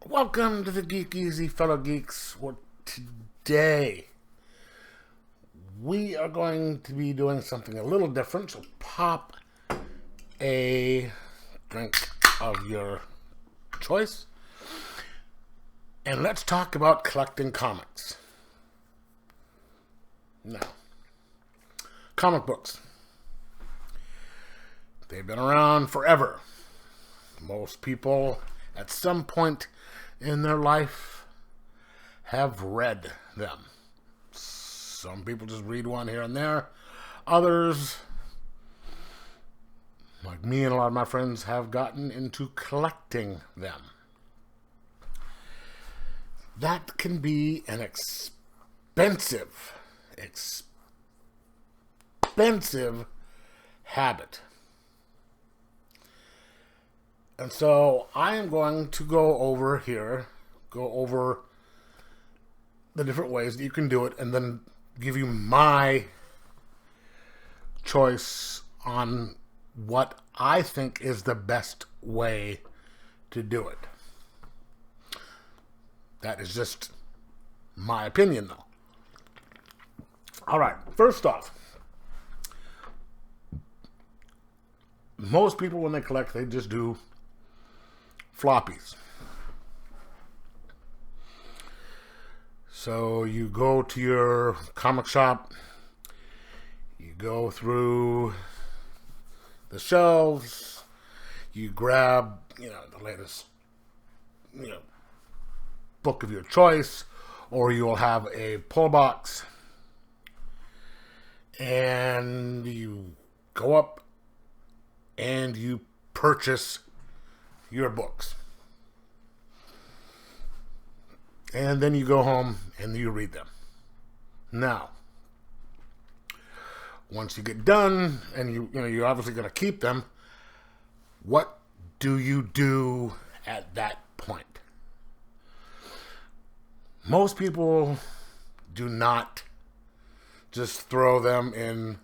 Welcome to the Geek Easy, fellow geeks. Well, today we are going to be doing something a little different. So pop a drink of your choice and let's talk about collecting comics. Now, comic books. They've been around forever. Most people at some point in their life have read them. Some people just read one here and there. Others, like me and a lot of my friends, have gotten into collecting them. That can be an expensive habit. And so I am going to go over the different ways that you can do it and then give you my choice on what I think is the best way to do it. That is just my opinion, though. All right, first off, most people when they collect, they just do floppies. So you go to your comic shop, you go through the shelves, you grab, the latest, book of your choice, or you'll have a pull box, and you go up and you purchase your books. And then you go home and you read them. Now, once you get done and you're obviously going to keep them, what do you do at that point? Most people do not just throw them in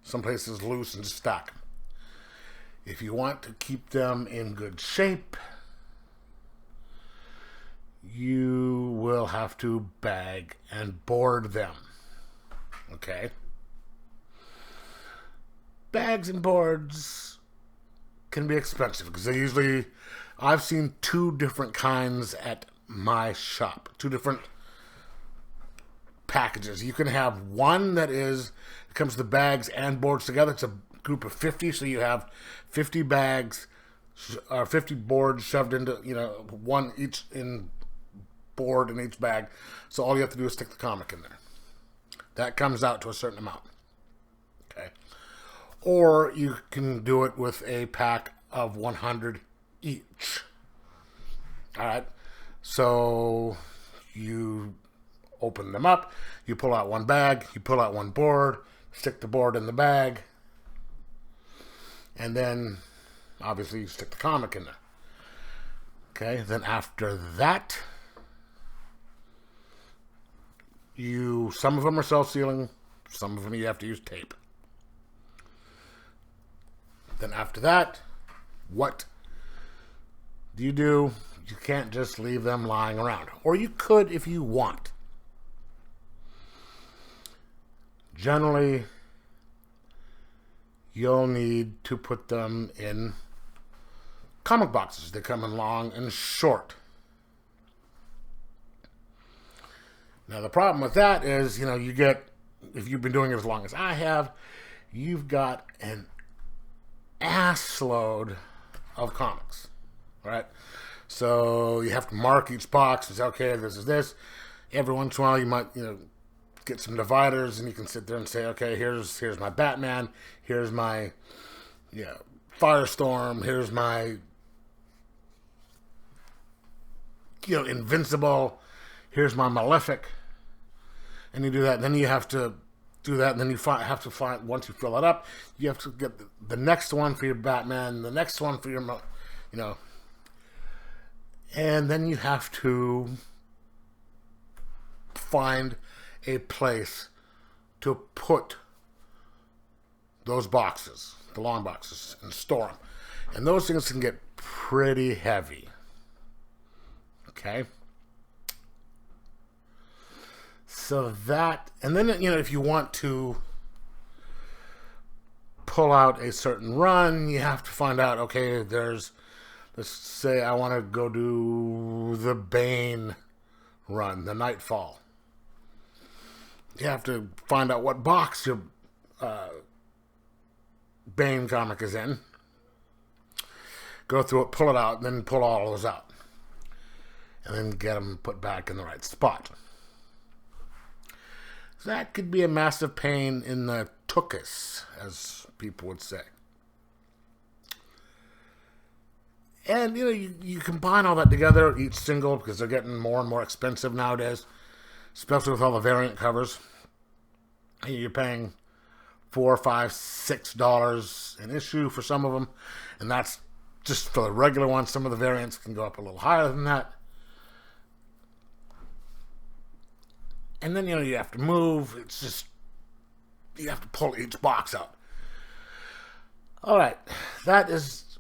some places loose and just stack them. If you want to keep them in good shape, you will have to bag and board them. Okay? Bags and boards can be expensive because I've seen two different kinds at my shop. Two different packages. You can have one that comes with the bags and boards together. It's a group of 50, so you have 50 bags or 50 boards shoved into, one each in board in each bag. So all you have to do is stick the comic in there. That comes out to a certain amount. Okay. Or you can do it with a pack of 100 each. All right. So you open them up, you pull out one bag, you pull out one board, stick the board in the bag, and then obviously you stick the comic in there. Okay, then after that, some of them are self-sealing, some of them you have to use tape. Then after that, what do? You can't just leave them lying around. Or you could if you want. Generally, you'll need to put them in comic boxes. They come in long and short. Now, the problem with that is, if you've been doing it as long as I have, you've got an ass load of comics, right? So you have to mark each box and say, okay, this is this. Every once in a while, you might, get some dividers, and you can sit there and say, okay, here's my Batman, here's my Firestorm, here's my Invincible, here's my Malefic, and you do that. And then you have to do that, and then you have to find, once you fill it up, you have to get the next one for your Batman, the next one for your and then you have to find a place to put those boxes, the long boxes, and store them. And those things can get pretty heavy. Okay. So that, and then, if you want to pull out a certain run, you have to find out, okay, let's say I want to go do the Bane run, the Nightfall. You have to find out what box your Bane comic is in. Go through it, pull it out, and then pull all those out. And then get them put back in the right spot. So that could be a massive pain in the tuchus, as people would say. And, you combine all that together, each single, because they're getting more and more expensive nowadays, especially with all the variant covers. You're paying $4, $5, $6 an issue for some of them, and that's just for the regular ones. Some of the variants can go up a little higher than that. And then, you have to move. It's just, you have to pull each box out. All right, that is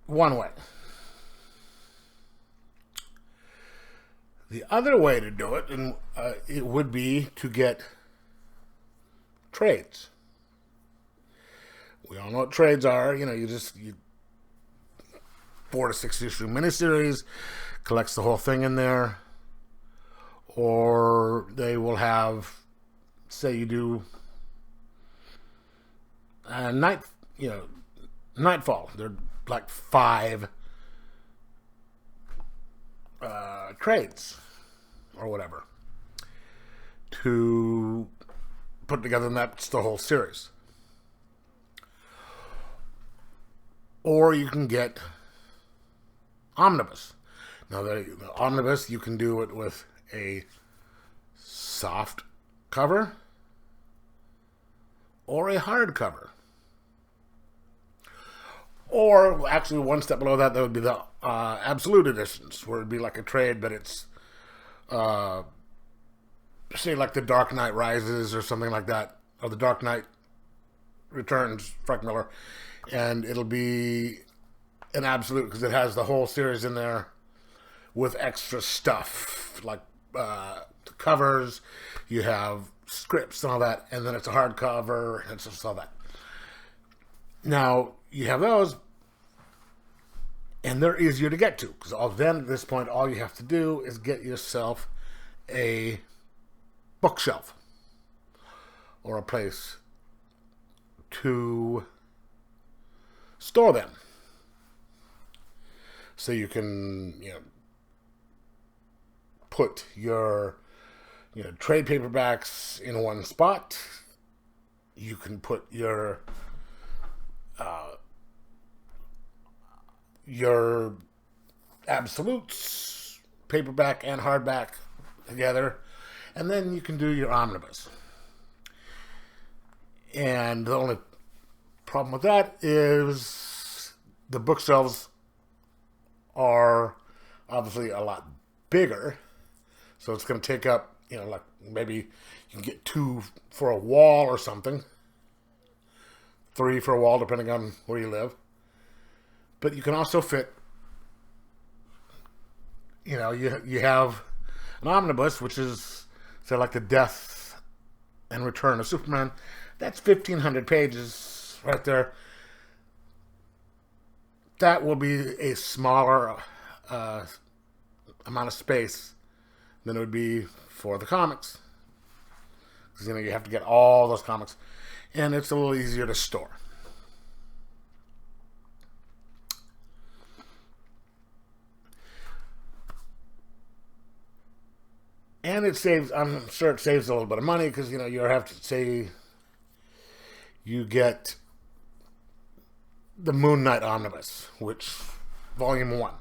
one way. The other way to do it, and it would be to get trades. We all know what trades are. You 4 to 6 issue miniseries, collects the whole thing in there. Or they will have, say you do Nightfall. They're like 5 trades or whatever to put together, and that's the whole series. Or you can get Omnibus. Now, the Omnibus, you can do it with a soft cover or a hard cover. Or, actually, one step below that, would be the Absolute Editions, where it would be like a trade, but it's, say, like the Dark Knight Rises or something like that, or the Dark Knight Returns, Frank Miller, and it'll be an Absolute, because it has the whole series in there with extra stuff, like covers, you have scripts and all that, and then it's a hardcover, and just all that. Now, you have those, and they're easier to get to, because then at this point, all you have to do is get yourself a bookshelf or a place to store them. So you can, put your trade paperbacks in one spot. You can put your Absolutes, paperback and hardback together, and then you can do your Omnibus. And the only problem with that is the bookshelves are obviously a lot bigger, so it's going to take up, like maybe you can get 2 for a wall or something, 3 for a wall depending on where you live. But you can also fit, you have an Omnibus, which is, say, like the Death and Return of Superman. That's 1,500 pages right there. That will be a smaller amount of space than it would be for the comics. Because, you have to get all those comics. And it's a little easier to store. And it saves, I'm sure it saves a little bit of money, because, you have to say you get the Moon Knight Omnibus, which, Volume 1.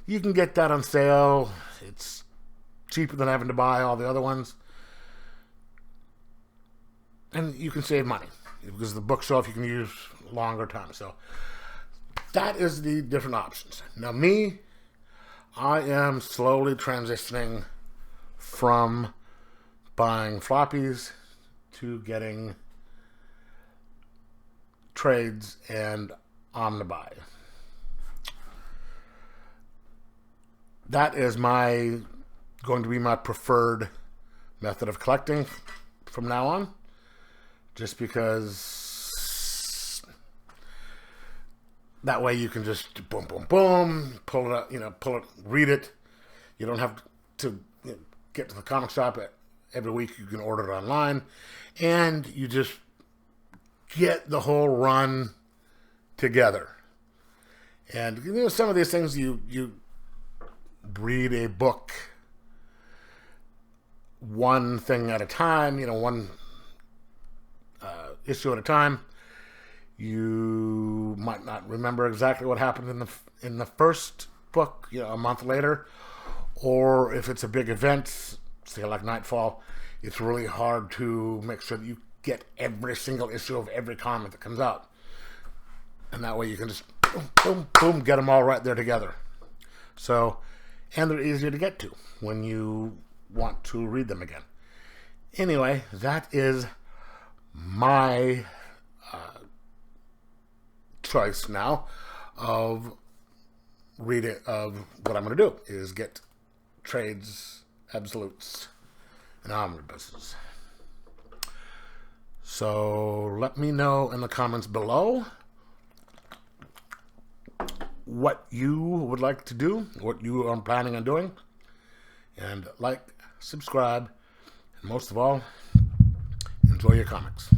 You can get that on sale. It's cheaper than having to buy all the other ones. And you can save money, because the bookshelf you can use longer time. So that is the different options. Now me, I am slowly transitioning from buying floppies to getting trades and omnibuy. that is going to be my preferred method of collecting from now on, just because that way you can just boom, boom, boom, pull it up, read it. You don't have to get to the comic shop every week. You can order it online, and you just get the whole run together. And some of these things you read a book one thing at a time, one issue at a time. You might not remember exactly what happened in the first book, a month later, or if it's a big event, say like Nightfall, it's really hard to make sure that you get every single issue of every comic that comes out, and that way you can just boom, boom, boom, get them all right there together. So, and they're easier to get to when you want to read them again. Anyway, that is my choice now of what I'm going to do is get trades, absolutes, and omnibuses. So let me know in the comments below what you would like to do, what you are planning on doing, and like, subscribe, and most of all, enjoy your comics.